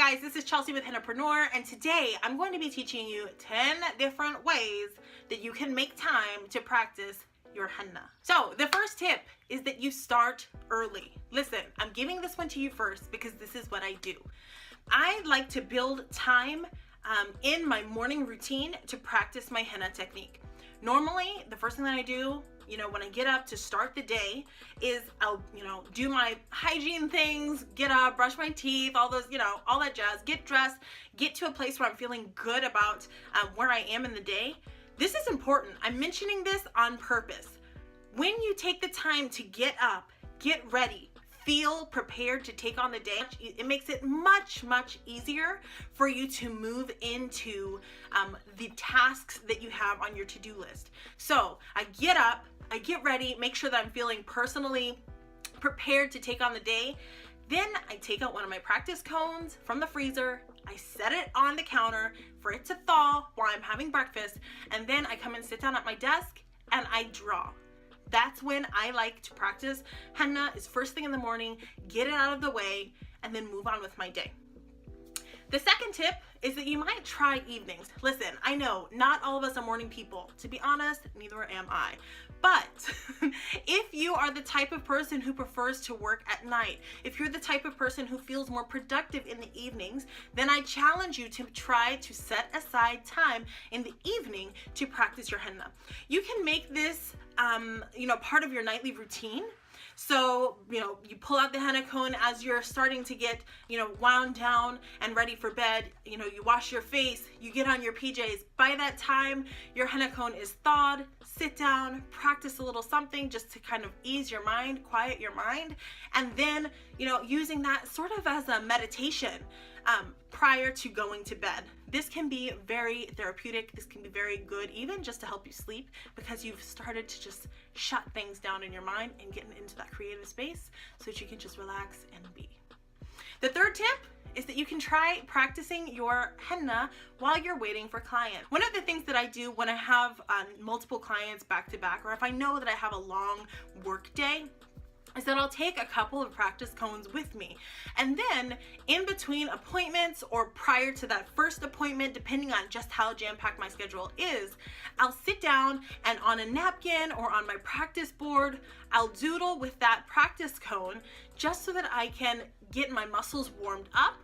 guys, this is Chelsea with Hennapreneur, and today I'm going to be teaching you 10 different ways that you can make time to practice your henna. So the first tip is that you start early. Listen, I'm giving this one to you first because this is what I do. I like to build time in my morning routine to practice my henna technique. Normally, the first thing that I do, when I get up to start the day is I'll, do my hygiene things, get up, brush my teeth, all those, all that jazz, get dressed, get to a place where I'm feeling good about where I am in the day. This is important. I'm mentioning this on purpose. When you take the time to get up, get ready, feel prepared to take on the day, it makes it much, much easier for you to move into the tasks that you have on your to-do list. So I get up, I get ready, make sure that I'm feeling personally prepared to take on the day. Then I take out one of my practice cones from the freezer, I set it on the counter for it to thaw while I'm having breakfast, and then I come and sit down at my desk and I draw. That's when I like to practice henna, is first thing in the morning, get it out of the way, and then move on with my day. The second tip is that you might try evenings. Listen, I know not all of us are morning people. To be honest, neither am I. But if you are the type of person who prefers to work at night, if you're the type of person who feels more productive in the evenings, then I challenge you to try to set aside time in the evening to practice your henna. You can make this part of your nightly routine. So, you pull out the henna cone as you're starting to get, wound down and ready for bed. You wash your face, you get on your PJs. By that time, your henna cone is thawed. Sit down, practice a little something just to kind of ease your mind, quiet your mind. And then, using that sort of as a meditation prior to going to bed. This can be very therapeutic. This can be very good, even just to help you sleep, because you've started to just shut things down in your mind and get into that creative space so that you can just relax and be. The third tip is that you can try practicing your henna while you're waiting for clients. One of the things that I do when I have multiple clients back to back, or if I know that I have a long work day, is that I'll take a couple of practice cones with me. And then in between appointments or prior to that first appointment, depending on just how jam-packed my schedule is, I'll sit down and on a napkin or on my practice board, I'll doodle with that practice cone just so that I can get my muscles warmed up,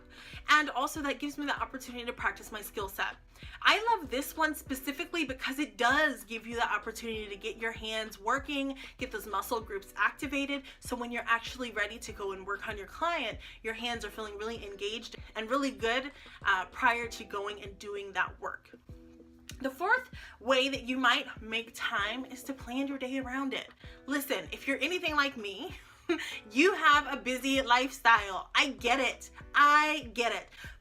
and also that gives me the opportunity to practice my skill set. I love this one specifically because it does give you the opportunity to get your hands working, get those muscle groups activated, so when you're actually ready to go and work on your client, your hands are feeling really engaged and really good prior to going and doing that work. The fourth way that you might make time is to plan your day around it. Listen, if you're anything like me, you have a busy lifestyle. I get it.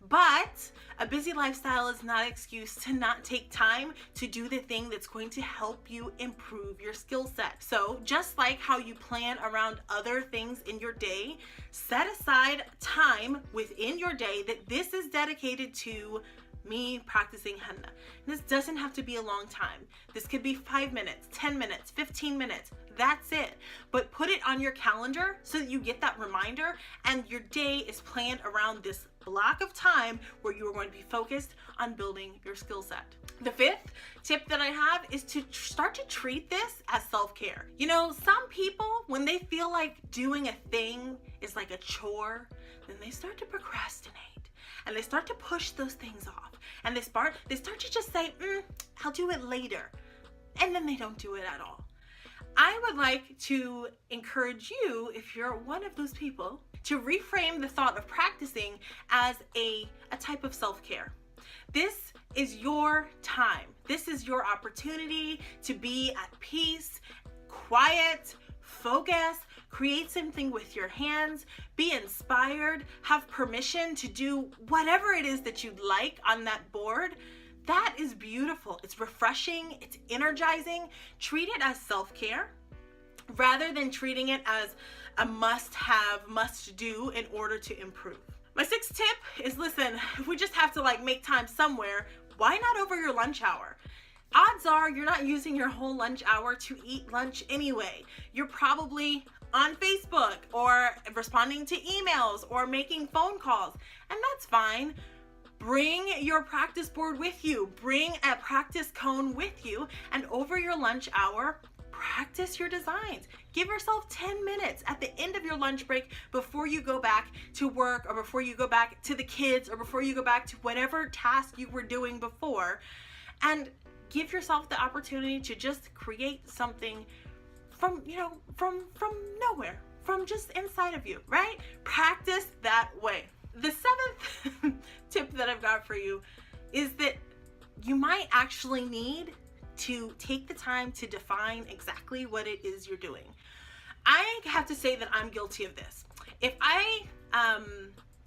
But a busy lifestyle is not an excuse to not take time to do the thing that's going to help you improve your skill set. So just like how you plan around other things in your day, set aside time within your day that this is dedicated to me practicing henna. This doesn't have to be a long time. This could be 5 minutes, 10 minutes, 15 minutes. That's it. But put it on your calendar so that you get that reminder and your day is planned around this block of time where you are going to be focused on building your skill set. The fifth tip that I have is to start to treat this as self-care. Some people, when they feel like doing a thing is like a chore, then they start to procrastinate. And they start to push those things off. And they start to just say, I'll do it later. And then they don't do it at all. I would like to encourage you, if you're one of those people, to reframe the thought of practicing as a type of self-care. This is your time. This is your opportunity to be at peace, quiet, focus, create something with your hands, be inspired, have permission to do whatever it is that you'd like on that board. That is beautiful. It's refreshing, it's energizing. Treat it as self-care rather than treating it as a must-have, must-do in order to improve. My sixth tip is, listen, if we just have to make time somewhere, why not over your lunch hour? Odds are you're not using your whole lunch hour to eat lunch anyway. You're probably on Facebook or responding to emails or making phone calls. And that's fine. Bring your practice board with you. Bring a practice cone with you. And over your lunch hour, practice your designs. Give yourself 10 minutes at the end of your lunch break before you go back to work, or before you go back to the kids, or before you go back to whatever task you were doing before. And give yourself the opportunity to just create something from nowhere, from just inside of you, right? Practice that way. The seventh tip that I've got for you is that you might actually need to take the time to define exactly what it is you're doing. I have to say that I'm guilty of this. If I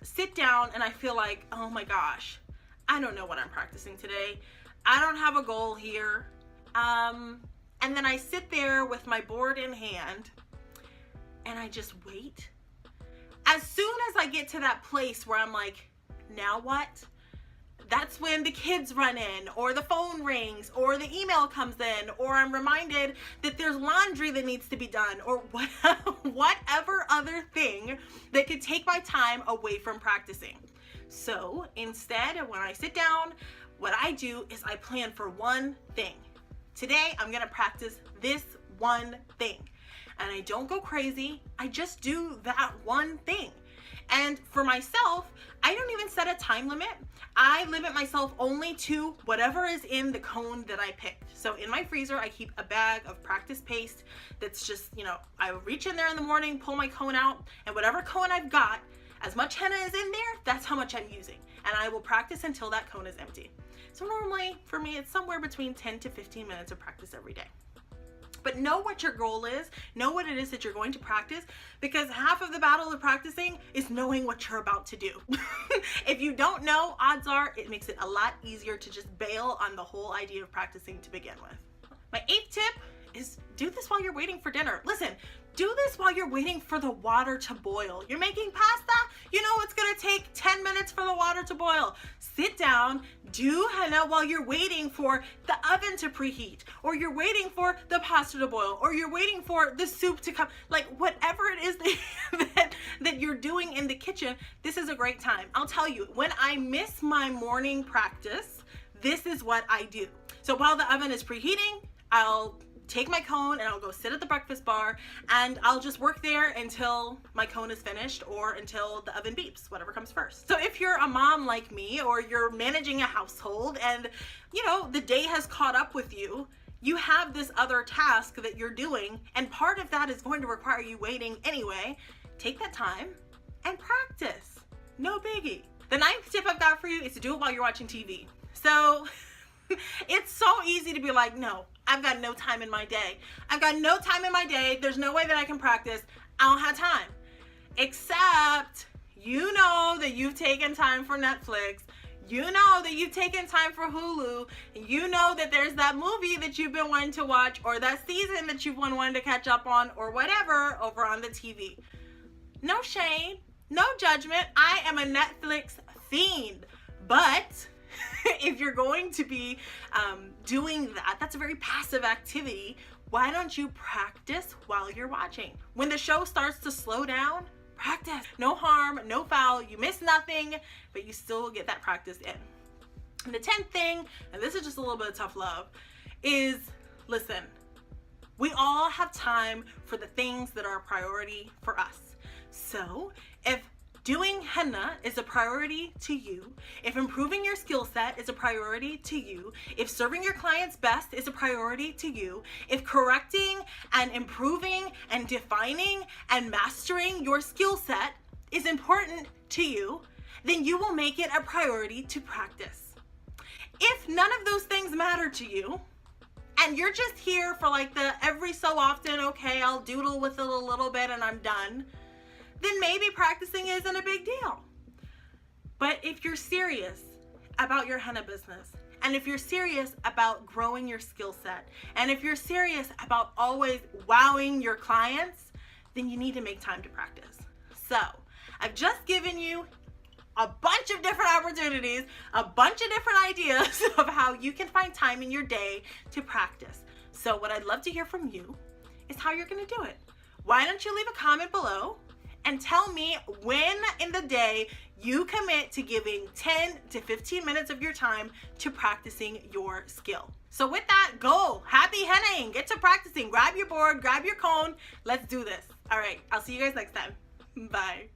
sit down and I feel like, oh my gosh, I don't know what I'm practicing today. I don't have a goal here. And then I sit there with my board in hand and I just wait. As soon as I get to that place where I'm like, now what? That's when the kids run in, or the phone rings, or the email comes in, or I'm reminded that there's laundry that needs to be done, or whatever other thing that could take my time away from practicing. So instead, when I sit down, what I do is I plan for one thing. Today, I'm gonna practice this one thing. And I don't go crazy, I just do that one thing. And for myself, I don't even set a time limit. I limit myself only to whatever is in the cone that I picked. So in my freezer, I keep a bag of practice paste that's just, I reach in there in the morning, pull my cone out, and whatever cone I've got, as much henna is in there, that's how much I'm using. And I will practice until that cone is empty. So normally, for me, it's somewhere between 10 to 15 minutes of practice every day. But know what your goal is, know what it is that you're going to practice, because half of the battle of practicing is knowing what you're about to do. If you don't know, odds are it makes it a lot easier to just bail on the whole idea of practicing to begin with. My 8th tip is do this while you're waiting for dinner. Listen, do this while you're waiting for the water to boil. You're making pasta? You know it's gonna take 10 minutes for the water to boil. Sit down, do henna while you're waiting for the oven to preheat, or you're waiting for the pasta to boil, or you're waiting for the soup to come. Like whatever it is that you're doing in the kitchen, this is a great time. I'll tell you, when I miss my morning practice, this is what I do. So while the oven is preheating, I'll take my cone and I'll go sit at the breakfast bar and I'll just work there until my cone is finished or until the oven beeps, whatever comes first. So if you're a mom like me, or you're managing a household and the day has caught up with you, you have this other task that you're doing, and part of that is going to require you waiting anyway. Take that time and practice. No biggie. The 9th tip I've got for you is to do it while you're watching TV. So it's so easy to be like, no, I've got no time in my day. I've got no time in my day. There's no way that I can practice. I don't have time. Except you know that you've taken time for Netflix. You know that you've taken time for Hulu. You know that there's that movie that you've been wanting to watch, or that season that you've been wanting to catch up on, or whatever over on the TV. No shame, no judgment. I am a Netflix fiend. But if you're going to be doing that, that's a very passive activity. Why don't you practice while you're watching? When the show starts to slow down, practice. No harm, no foul. You miss nothing, but you still get that practice in. And the 10th thing, and this is just a little bit of tough love, is listen, we all have time for the things that are a priority for us. So if doing henna is a priority to you, if improving your skill set is a priority to you, if serving your clients best is a priority to you, if correcting and improving and defining and mastering your skill set is important to you, then you will make it a priority to practice. If none of those things matter to you, and you're just here for like the every so often, okay, I'll doodle with it a little bit and I'm done, then maybe practicing isn't a big deal. But if you're serious about your henna business, and if you're serious about growing your skill set, and if you're serious about always wowing your clients, then you need to make time to practice. So I've just given you a bunch of different opportunities, a bunch of different ideas of how you can find time in your day to practice. So what I'd love to hear from you is how you're gonna do it. why don't you leave a comment below and tell me when in the day you commit to giving 10 to 15 minutes of your time to practicing your skill. So with that, go. Happy hennaing. Get to practicing. Grab your board, grab your cone. Let's do this. All right, I'll see you guys next time. Bye.